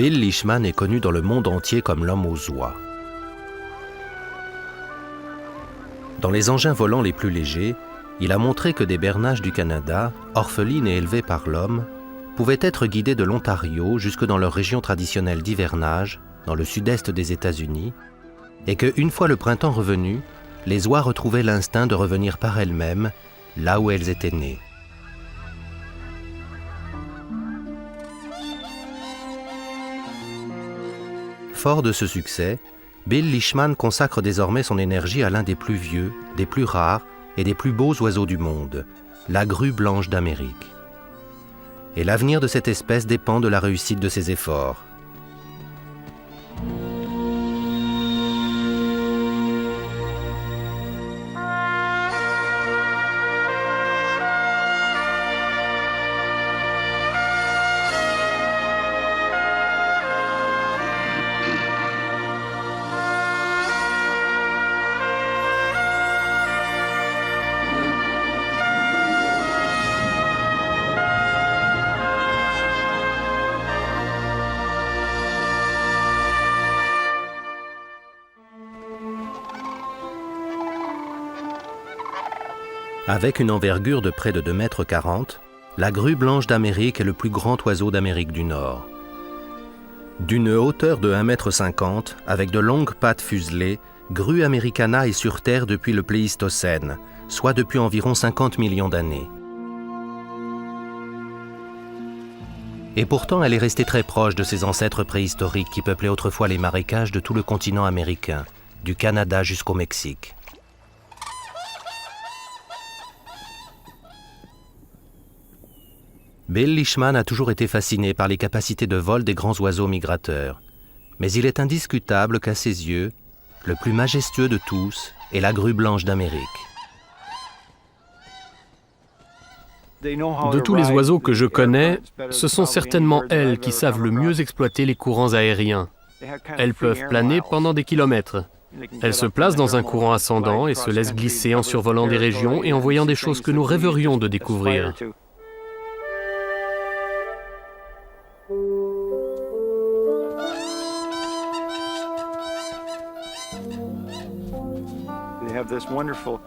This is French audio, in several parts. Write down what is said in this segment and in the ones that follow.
Bill Leishman est connu dans le monde entier comme l'homme aux oies. Dans les engins volants les plus légers, il a montré que des bernaches du Canada, orphelines et élevées par l'homme, pouvaient être guidés de l'Ontario jusque dans leur région traditionnelle d'hivernage, dans le sud-est des États-Unis, et qu'une fois le printemps revenu, les oies retrouvaient l'instinct de revenir par elles-mêmes, là où elles étaient nées. Fort de ce succès, Bill Leishman consacre désormais son énergie à l'un des plus vieux, des plus rares et des plus beaux oiseaux du monde, la grue blanche d'Amérique. Et l'avenir de cette espèce dépend de la réussite de ses efforts. Avec une envergure de près de 2,40 m, la grue blanche d'Amérique est le plus grand oiseau d'Amérique du Nord. D'une hauteur de 1,50 m, avec de longues pattes fuselées, Grue americana est sur Terre depuis le Pléistocène, soit depuis environ 50 millions d'années. Et pourtant, elle est restée très proche de ses ancêtres préhistoriques qui peuplaient autrefois les marécages de tout le continent américain, du Canada jusqu'au Mexique. Bill Leishman a toujours été fasciné par les capacités de vol des grands oiseaux migrateurs. Mais il est indiscutable qu'à ses yeux, le plus majestueux de tous est la grue blanche d'Amérique. De tous les oiseaux que je connais, ce sont certainement elles qui savent le mieux exploiter les courants aériens. Elles peuvent planer pendant des kilomètres. Elles se placent dans un courant ascendant et se laissent glisser en survolant des régions et en voyant des choses que nous rêverions de découvrir.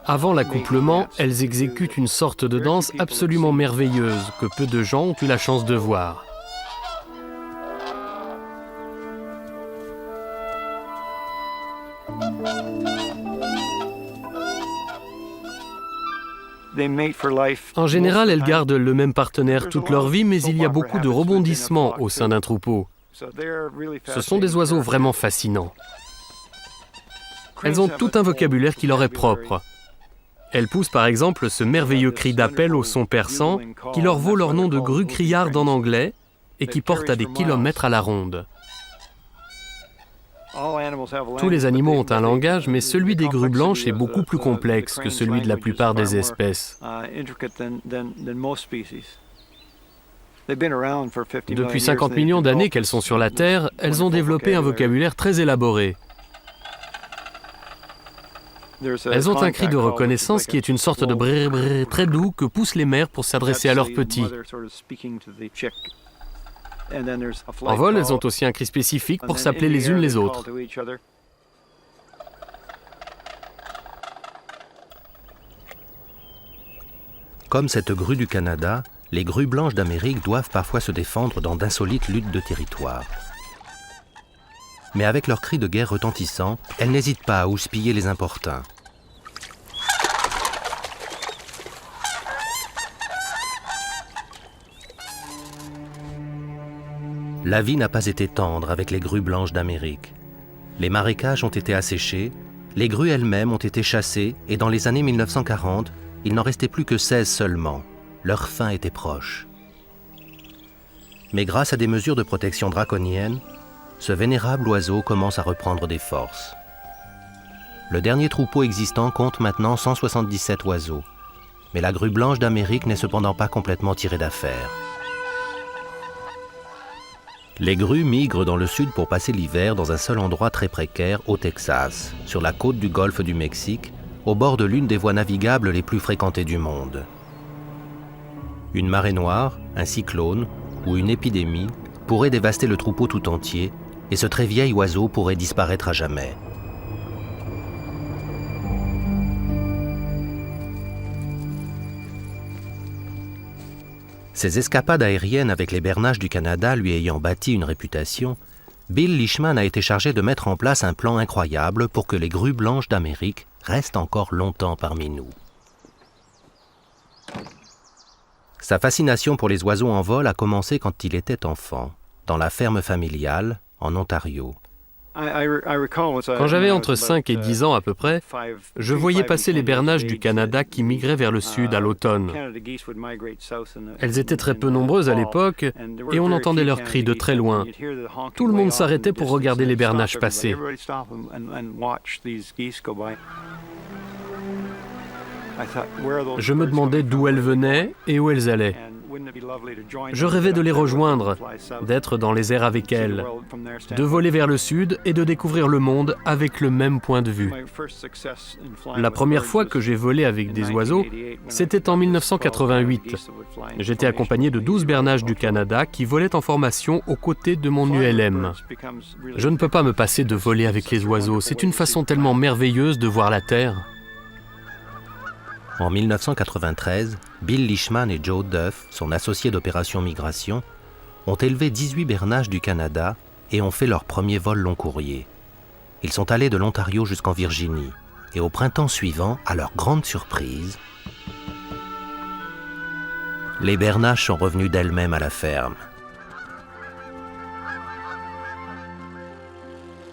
Avant l'accouplement, elles exécutent une sorte de danse absolument merveilleuse que peu de gens ont eu la chance de voir. En général, elles gardent le même partenaire toute leur vie, mais il y a beaucoup de rebondissements au sein d'un troupeau. Ce sont des oiseaux vraiment fascinants. Elles ont tout un vocabulaire qui leur est propre. Elles poussent par exemple ce merveilleux cri d'appel au son perçant qui leur vaut leur nom de grue criarde en anglais et qui porte à des kilomètres à la ronde. Tous les animaux ont un langage, mais celui des grues blanches est beaucoup plus complexe que celui de la plupart des espèces. Depuis 50 millions d'années qu'elles sont sur la Terre, elles ont développé un vocabulaire très élaboré. Elles ont un cri de reconnaissance qui est une sorte de brrr brrr très doux que poussent les mères pour s'adresser à leurs petits. En vol, elles ont aussi un cri spécifique pour s'appeler les unes les autres. Comme cette grue du Canada, les grues blanches d'Amérique doivent parfois se défendre dans d'insolites luttes de territoire. Mais avec leurs cris de guerre retentissants, elles n'hésitent pas à houspiller les importuns. La vie n'a pas été tendre avec les grues blanches d'Amérique. Les marécages ont été asséchés, les grues elles-mêmes ont été chassées et dans les années 1940, il n'en restait plus que 16 seulement. Leur fin était proche. Mais grâce à des mesures de protection draconiennes, ce vénérable oiseau commence à reprendre des forces. Le dernier troupeau existant compte maintenant 177 oiseaux, mais la grue blanche d'Amérique n'est cependant pas complètement tirée d'affaire. Les grues migrent dans le sud pour passer l'hiver dans un seul endroit très précaire, au Texas, sur la côte du golfe du Mexique, au bord de l'une des voies navigables les plus fréquentées du monde. Une marée noire, un cyclone ou une épidémie pourrait dévaster le troupeau tout entier et ce très vieil oiseau pourrait disparaître à jamais. Ses escapades aériennes avec les bernaches du Canada lui ayant bâti une réputation, Bill Leishman a été chargé de mettre en place un plan incroyable pour que les grues blanches d'Amérique restent encore longtemps parmi nous. Sa fascination pour les oiseaux en vol a commencé quand il était enfant, dans la ferme familiale, en Ontario. Quand j'avais entre 5 et 10 ans à peu près, je voyais passer les bernaches du Canada qui migraient vers le sud à l'automne. Elles étaient très peu nombreuses à l'époque et on entendait leurs cris de très loin. Tout le monde s'arrêtait pour regarder les bernaches passer. Je me demandais d'où elles venaient et où elles allaient. Je rêvais de les rejoindre, d'être dans les airs avec elles, de voler vers le sud et de découvrir le monde avec le même point de vue. La première fois que j'ai volé avec des oiseaux, c'était en 1988. J'étais accompagné de 12 bernaches du Canada qui volaient en formation aux côtés de mon ULM. Je ne peux pas me passer de voler avec les oiseaux, c'est une façon tellement merveilleuse de voir la Terre. En 1993, Bill Leishman et Joe Duff, son associé d'opération migration, ont élevé 18 bernaches du Canada et ont fait leur premier vol long courrier. Ils sont allés de l'Ontario jusqu'en Virginie et au printemps suivant, à leur grande surprise, les bernaches sont revenus d'elles-mêmes à la ferme.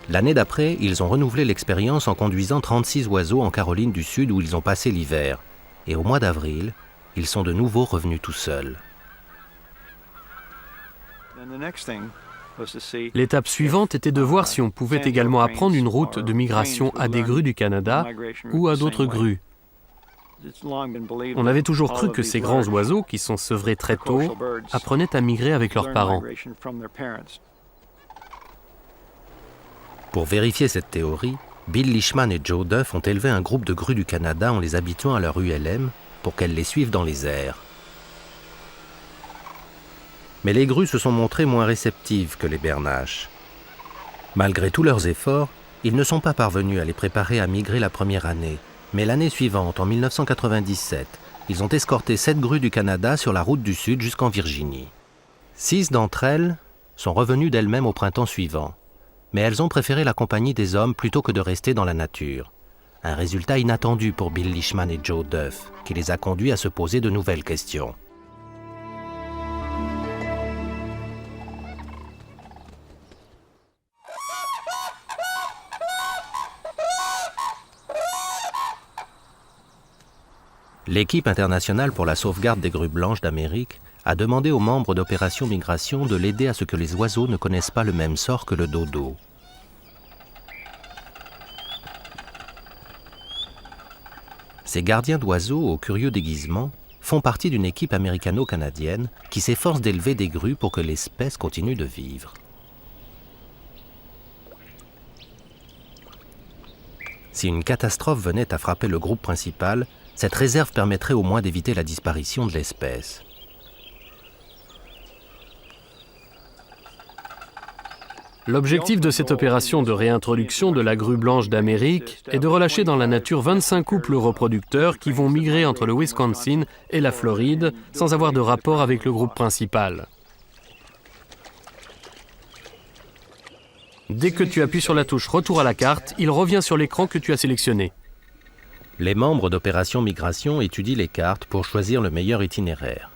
L'année d'après, ils ont renouvelé l'expérience en conduisant 36 oiseaux en Caroline du Sud où ils ont passé l'hiver. Et au mois d'avril, ils sont de nouveau revenus tout seuls. L'étape suivante était de voir si on pouvait également apprendre une route de migration à des grues du Canada ou à d'autres grues. On avait toujours cru que ces grands oiseaux, qui sont sevrés très tôt, apprenaient à migrer avec leurs parents. Pour vérifier cette théorie, Bill Leishman et Joe Duff ont élevé un groupe de grues du Canada en les habituant à leur ULM pour qu'elles les suivent dans les airs. Mais les grues se sont montrées moins réceptives que les bernaches. Malgré tous leurs efforts, ils ne sont pas parvenus à les préparer à migrer la première année. Mais l'année suivante, en 1997, ils ont escorté 7 grues du Canada sur la route du Sud jusqu'en Virginie. 6 d'entre elles sont revenues d'elles-mêmes au printemps suivant. Mais elles ont préféré la compagnie des hommes plutôt que de rester dans la nature. Un résultat inattendu pour Bill Leishman et Joe Duff, qui les a conduits à se poser de nouvelles questions. L'équipe internationale pour la sauvegarde des grues blanches d'Amérique a demandé aux membres d'Opération Migration de l'aider à ce que les oiseaux ne connaissent pas le même sort que le dodo. Ces gardiens d'oiseaux aux curieux déguisements font partie d'une équipe américano-canadienne qui s'efforce d'élever des grues pour que l'espèce continue de vivre. Si une catastrophe venait à frapper le groupe principal, cette réserve permettrait au moins d'éviter la disparition de l'espèce. L'objectif de cette opération de réintroduction de la grue blanche d'Amérique est de relâcher dans la nature 25 couples reproducteurs qui vont migrer entre le Wisconsin et la Floride sans avoir de rapport avec le groupe principal. Dès que tu appuies sur la touche « Retour à la carte », il revient sur l'écran que tu as sélectionné. Les membres d'Opération Migration étudient les cartes pour choisir le meilleur itinéraire.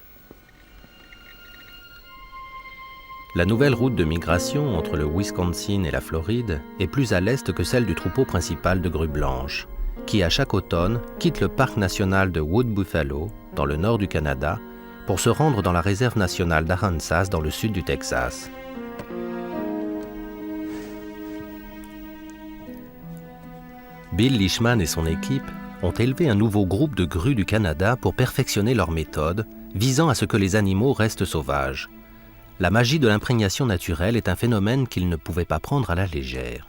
La nouvelle route de migration entre le Wisconsin et la Floride est plus à l'est que celle du troupeau principal de grues blanches, qui à chaque automne quitte le parc national de Wood Buffalo, dans le nord du Canada, pour se rendre dans la réserve nationale d'Arkansas, dans le sud du Texas. Bill Leishman et son équipe ont élevé un nouveau groupe de grues du Canada pour perfectionner leur méthode, visant à ce que les animaux restent sauvages. La magie de l'imprégnation naturelle est un phénomène qu'ils ne pouvaient pas prendre à la légère.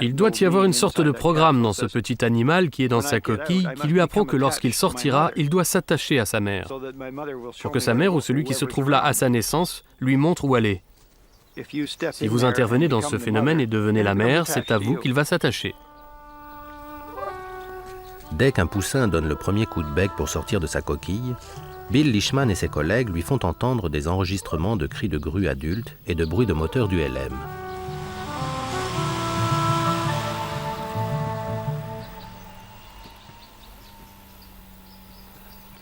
Il doit y avoir une sorte de programme dans ce petit animal qui est dans sa coquille qui lui apprend que lorsqu'il sortira, il doit s'attacher à sa mère, pour que sa mère ou celui qui se trouve là à sa naissance lui montre où aller. Si vous intervenez dans ce phénomène et devenez la mère, c'est à vous qu'il va s'attacher. Dès qu'un poussin donne le premier coup de bec pour sortir de sa coquille, Bill Leishman et ses collègues lui font entendre des enregistrements de cris de grues adultes et de bruits de moteur d'ULM.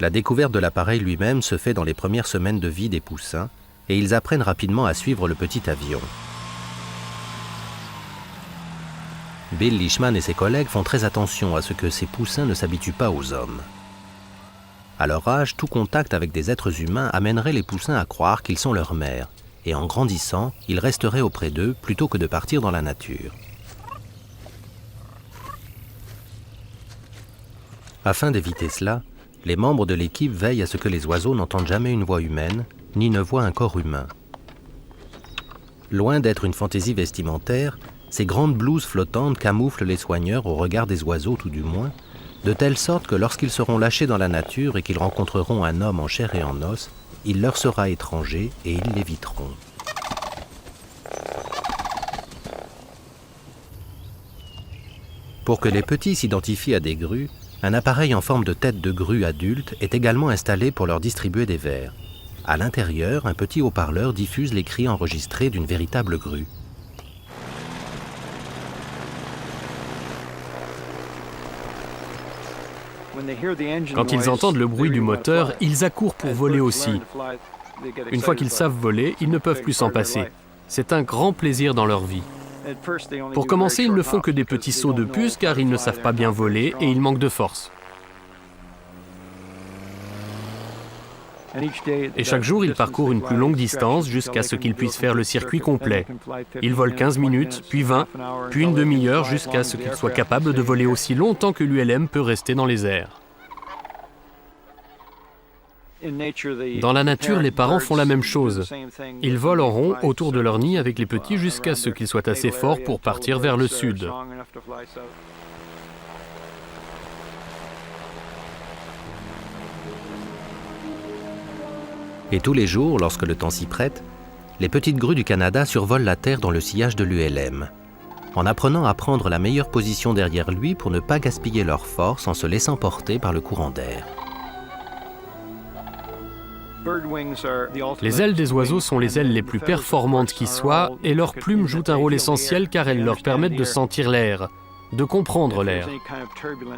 La découverte de l'appareil lui-même se fait dans les premières semaines de vie des poussins et ils apprennent rapidement à suivre le petit avion. Bill Leishman et ses collègues font très attention à ce que ces poussins ne s'habituent pas aux hommes. À leur âge, tout contact avec des êtres humains amènerait les poussins à croire qu'ils sont leur mère, et en grandissant, ils resteraient auprès d'eux plutôt que de partir dans la nature. Afin d'éviter cela, les membres de l'équipe veillent à ce que les oiseaux n'entendent jamais une voix humaine, ni ne voient un corps humain. Loin d'être une fantaisie vestimentaire, ces grandes blouses flottantes camouflent les soigneurs au regard des oiseaux tout du moins, de telle sorte que lorsqu'ils seront lâchés dans la nature et qu'ils rencontreront un homme en chair et en os, il leur sera étranger et ils l'éviteront. Pour que les petits s'identifient à des grues, un appareil en forme de tête de grue adulte est également installé pour leur distribuer des vers. À l'intérieur, un petit haut-parleur diffuse les cris enregistrés d'une véritable grue. Quand ils entendent le bruit du moteur, ils accourent pour voler aussi. Une fois qu'ils savent voler, ils ne peuvent plus s'en passer. C'est un grand plaisir dans leur vie. Pour commencer, ils ne font que des petits sauts de puce car ils ne savent pas bien voler et ils manquent de force. Et chaque jour, ils parcourent une plus longue distance jusqu'à ce qu'ils puissent faire le circuit complet. Ils volent 15 minutes, puis 20, puis une demi-heure jusqu'à ce qu'ils soient capables de voler aussi longtemps que l'ULM peut rester dans les airs. Dans la nature, les parents font la même chose. Ils volent en rond autour de leur nid avec les petits jusqu'à ce qu'ils soient assez forts pour partir vers le sud. Et tous les jours, lorsque le temps s'y prête, les petites grues du Canada survolent la Terre dans le sillage de l'ULM, en apprenant à prendre la meilleure position derrière lui pour ne pas gaspiller leur force en se laissant porter par le courant d'air. Les ailes des oiseaux sont les ailes les plus performantes qui soient et leurs plumes jouent un rôle essentiel car elles leur permettent de sentir l'air, de comprendre l'air.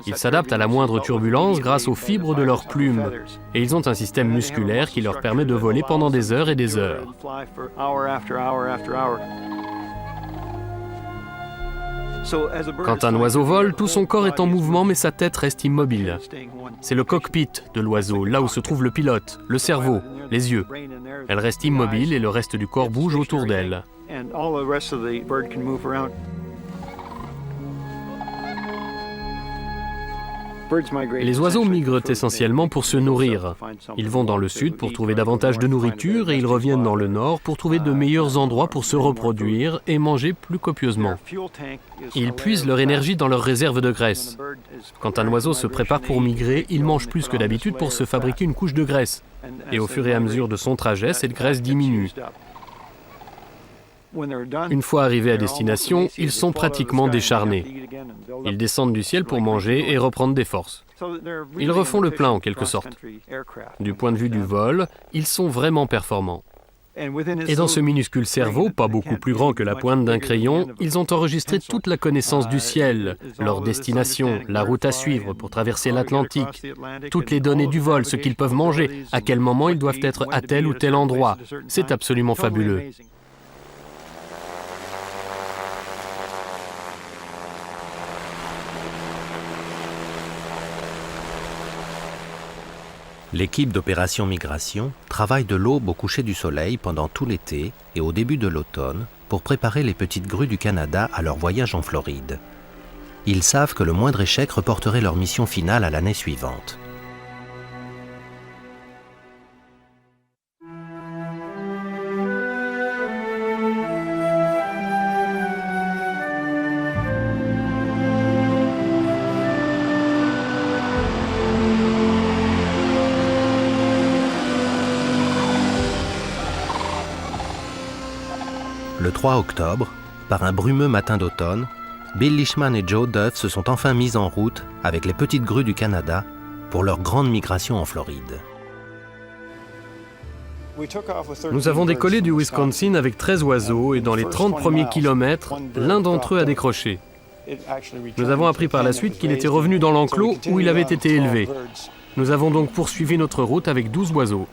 Ils s'adaptent à la moindre turbulence grâce aux fibres de leurs plumes et ils ont un système musculaire qui leur permet de voler pendant des heures et des heures. Quand un oiseau vole, tout son corps est en mouvement mais sa tête reste immobile. C'est le cockpit de l'oiseau, là où se trouve le pilote, le cerveau, les yeux. Elle reste immobile et le reste du corps bouge autour d'elle. Les oiseaux migrent essentiellement pour se nourrir. Ils vont dans le sud pour trouver davantage de nourriture et ils reviennent dans le nord pour trouver de meilleurs endroits pour se reproduire et manger plus copieusement. Ils puisent leur énergie dans leurs réserves de graisse. Quand un oiseau se prépare pour migrer, il mange plus que d'habitude pour se fabriquer une couche de graisse. Et au fur et à mesure de son trajet, cette graisse diminue. Une fois arrivés à destination, ils sont pratiquement décharnés. Ils descendent du ciel pour manger et reprendre des forces. Ils refont le plein en quelque sorte. Du point de vue du vol, ils sont vraiment performants. Et dans ce minuscule cerveau, pas beaucoup plus grand que la pointe d'un crayon, ils ont enregistré toute la connaissance du ciel, leur destination, la route à suivre pour traverser l'Atlantique, toutes les données du vol, ce qu'ils peuvent manger, à quel moment ils doivent être à tel ou tel endroit. C'est absolument fabuleux. L'équipe d'opération migration travaille de l'aube au coucher du soleil pendant tout l'été et au début de l'automne pour préparer les petites grues du Canada à leur voyage en Floride. Ils savent que le moindre échec reporterait leur mission finale à l'année suivante. Le 3 octobre, par un brumeux matin d'automne, Bill Leishman et Joe Duff se sont enfin mis en route avec les petites grues du Canada pour leur grande migration en Floride. Nous avons décollé du Wisconsin avec 13 oiseaux et dans les 30 premiers kilomètres, l'un d'entre eux a décroché. Nous avons appris par la suite qu'il était revenu dans l'enclos où il avait été élevé. Nous avons donc poursuivi notre route avec 12 oiseaux.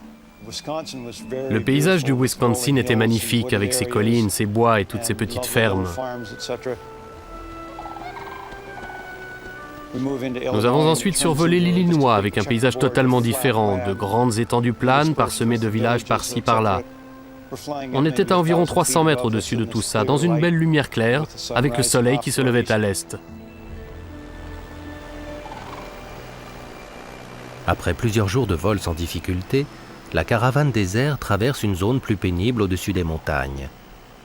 Le paysage du Wisconsin était magnifique avec ses collines, ses bois et toutes ces petites fermes. Nous avons ensuite survolé l'Illinois avec un paysage totalement différent, de grandes étendues planes parsemées de villages par-ci par-là. On était à environ 300 mètres au-dessus de tout ça, dans une belle lumière claire, avec le soleil qui se levait à l'est. Après plusieurs jours de vol sans difficulté, la caravane des airs traverse une zone plus pénible au-dessus des montagnes.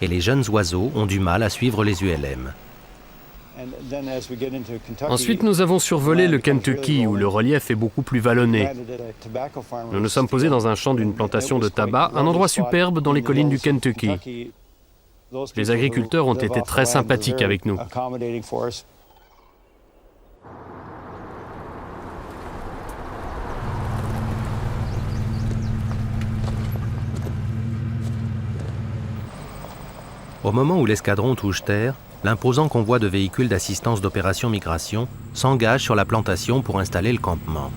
Et les jeunes oiseaux ont du mal à suivre les ULM. Ensuite, nous avons survolé le Kentucky, où le relief est beaucoup plus vallonné. Nous nous sommes posés dans un champ d'une plantation de tabac, un endroit superbe dans les collines du Kentucky. Les agriculteurs ont été très sympathiques avec nous. Au moment où l'escadron touche terre, l'imposant convoi de véhicules d'assistance d'opération migration s'engage sur la plantation pour installer le campement.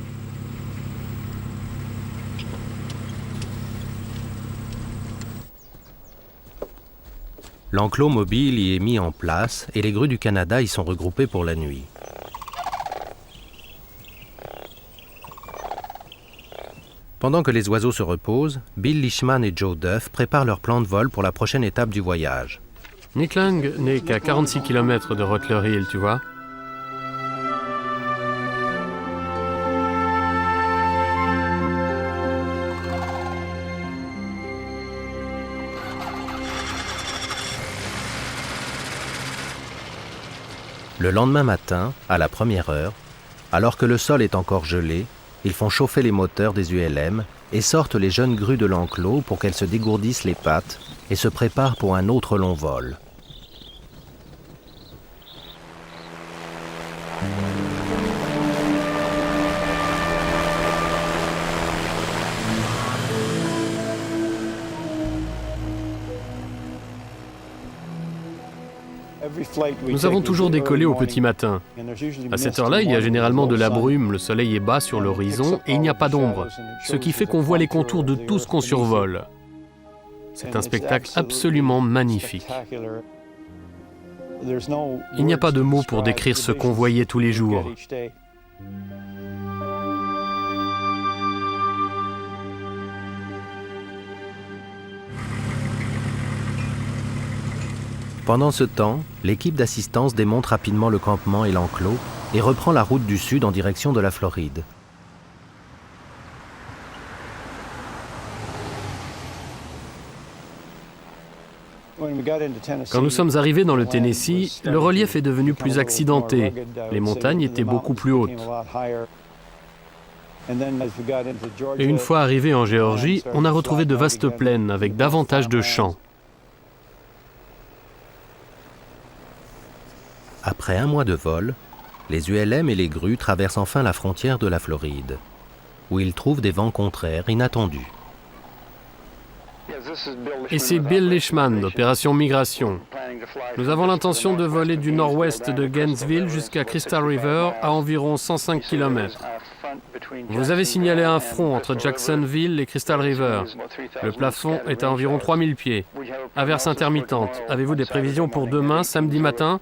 L'enclos mobile y est mis en place et les grues du Canada y sont regroupées pour la nuit. Pendant que les oiseaux se reposent, Bill Leishman et Joe Duff préparent leur plan de vol pour la prochaine étape du voyage. Nick Lang n'est qu'à 46 km de Rutler Hill, tu vois. Le lendemain matin, à la première heure, alors que le sol est encore gelé, ils font chauffer les moteurs des ULM et sortent les jeunes grues de l'enclos pour qu'elles se dégourdissent les pattes et se préparent pour un autre long vol. Nous avons toujours décollé au petit matin. À cette heure-là, il y a généralement de la brume, le soleil est bas sur l'horizon et il n'y a pas d'ombre, ce qui fait qu'on voit les contours de tout ce qu'on survole. C'est un spectacle absolument magnifique. Il n'y a pas de mots pour décrire ce qu'on voyait tous les jours. Pendant ce temps, l'équipe d'assistance démonte rapidement le campement et l'enclos et reprend la route du sud en direction de la Floride. Quand nous sommes arrivés dans le Tennessee, le relief est devenu plus accidenté. Les montagnes étaient beaucoup plus hautes. Et une fois arrivés en Géorgie, on a retrouvé de vastes plaines avec davantage de champs. Après un mois de vol, les ULM et les grues traversent enfin la frontière de la Floride, où ils trouvent des vents contraires inattendus. Et c'est Bill Leishman d'Opération Migration. Nous avons l'intention de voler du nord-ouest de Gainesville jusqu'à Crystal River à environ 105 km. Vous avez signalé un front entre Jacksonville et Crystal River. Le plafond est à environ 3000 pieds. Averse intermittente. Avez-vous des prévisions pour demain, samedi matin ?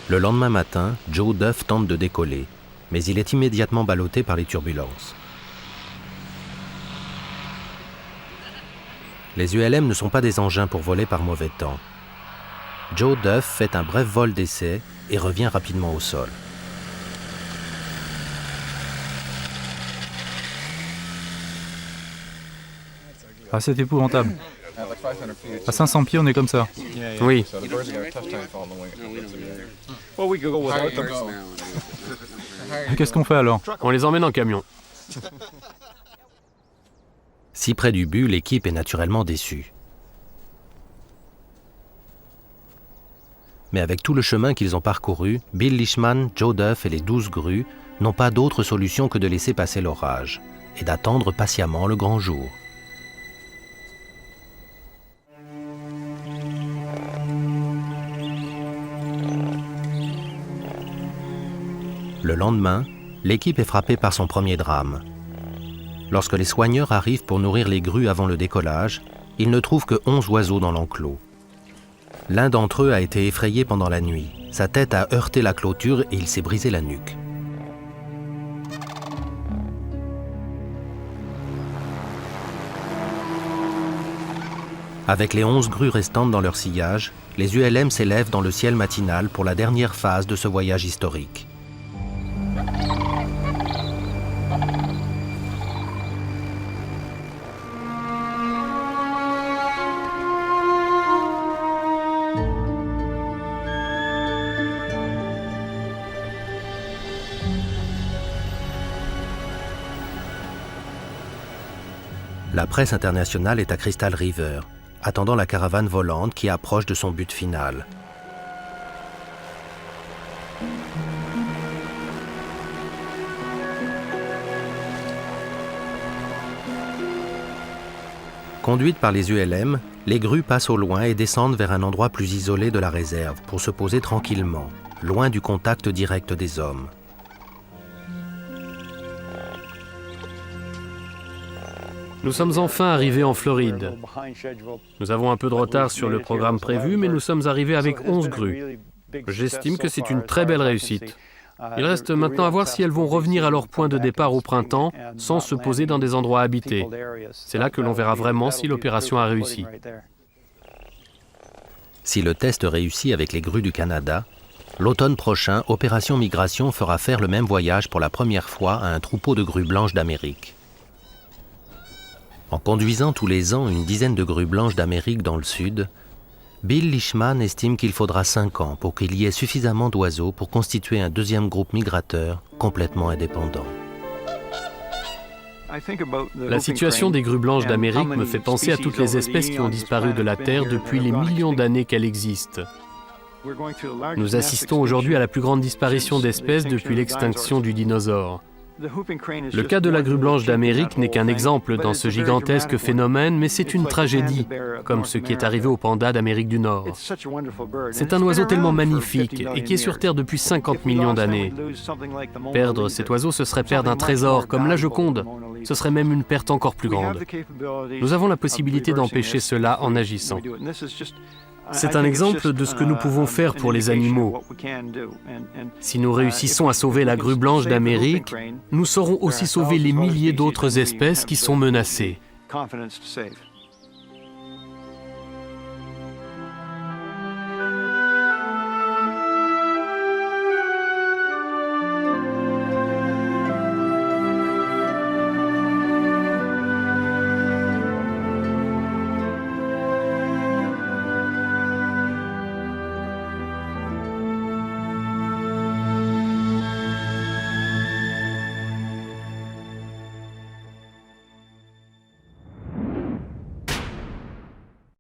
Le lendemain matin, Joe Duff tente de décoller, mais il est immédiatement ballotté par les turbulences. Les ULM ne sont pas des engins pour voler par mauvais temps. Joe Duff fait un bref vol d'essai et revient rapidement au sol. Ah, c'est épouvantable. À 500 pieds, on est comme ça. Oui. Qu'est-ce qu'on fait alors? On les emmène en camion. Si près du but, l'équipe est naturellement déçue. Mais avec tout le chemin qu'ils ont parcouru, Bill Leishman, Joe Duff et les 12 grues n'ont pas d'autre solution que de laisser passer l'orage et d'attendre patiemment le grand jour. Le lendemain, l'équipe est frappée par son premier drame. Lorsque les soigneurs arrivent pour nourrir les grues avant le décollage, ils ne trouvent que 11 oiseaux dans l'enclos. L'un d'entre eux a été effrayé pendant la nuit. Sa tête a heurté la clôture et il s'est brisé la nuque. Avec les 11 grues restantes dans leur sillage, les ULM s'élèvent dans le ciel matinal pour la dernière phase de ce voyage historique. La presse internationale est à Crystal River, attendant la caravane volante qui approche de son but final. Conduites par les ULM, les grues passent au loin et descendent vers un endroit plus isolé de la réserve pour se poser tranquillement, loin du contact direct des hommes. Nous sommes enfin arrivés en Floride. Nous avons un peu de retard sur le programme prévu, mais nous sommes arrivés avec 11 grues. J'estime que c'est une très belle réussite. Il reste maintenant à voir si elles vont revenir à leur point de départ au printemps sans se poser dans des endroits habités. C'est là que l'on verra vraiment si l'opération a réussi. Si le test réussit avec les grues du Canada, l'automne prochain, Opération Migration fera faire le même voyage pour la première fois à un troupeau de grues blanches d'Amérique. En conduisant tous les ans une dizaine de grues blanches d'Amérique dans le sud, Bill Leishman estime qu'il faudra 5 ans pour qu'il y ait suffisamment d'oiseaux pour constituer un deuxième groupe migrateur complètement indépendant. La situation des grues blanches d'Amérique me fait penser à toutes les espèces qui ont disparu de la Terre depuis les millions d'années qu'elle existe. Nous assistons aujourd'hui à la plus grande disparition d'espèces depuis l'extinction du dinosaure. Le cas de la grue blanche d'Amérique n'est qu'un exemple dans ce gigantesque phénomène, mais c'est une tragédie, comme ce qui est arrivé aux pandas d'Amérique du Nord. C'est un oiseau tellement magnifique et qui est sur Terre depuis 50 millions d'années. Perdre cet oiseau, ce serait perdre un trésor, comme la Joconde. Ce serait même une perte encore plus grande. Nous avons la possibilité d'empêcher cela en agissant. C'est un exemple de ce que nous pouvons faire pour les animaux. Si nous réussissons à sauver la grue blanche d'Amérique, nous saurons aussi sauver les milliers d'autres espèces qui sont menacées.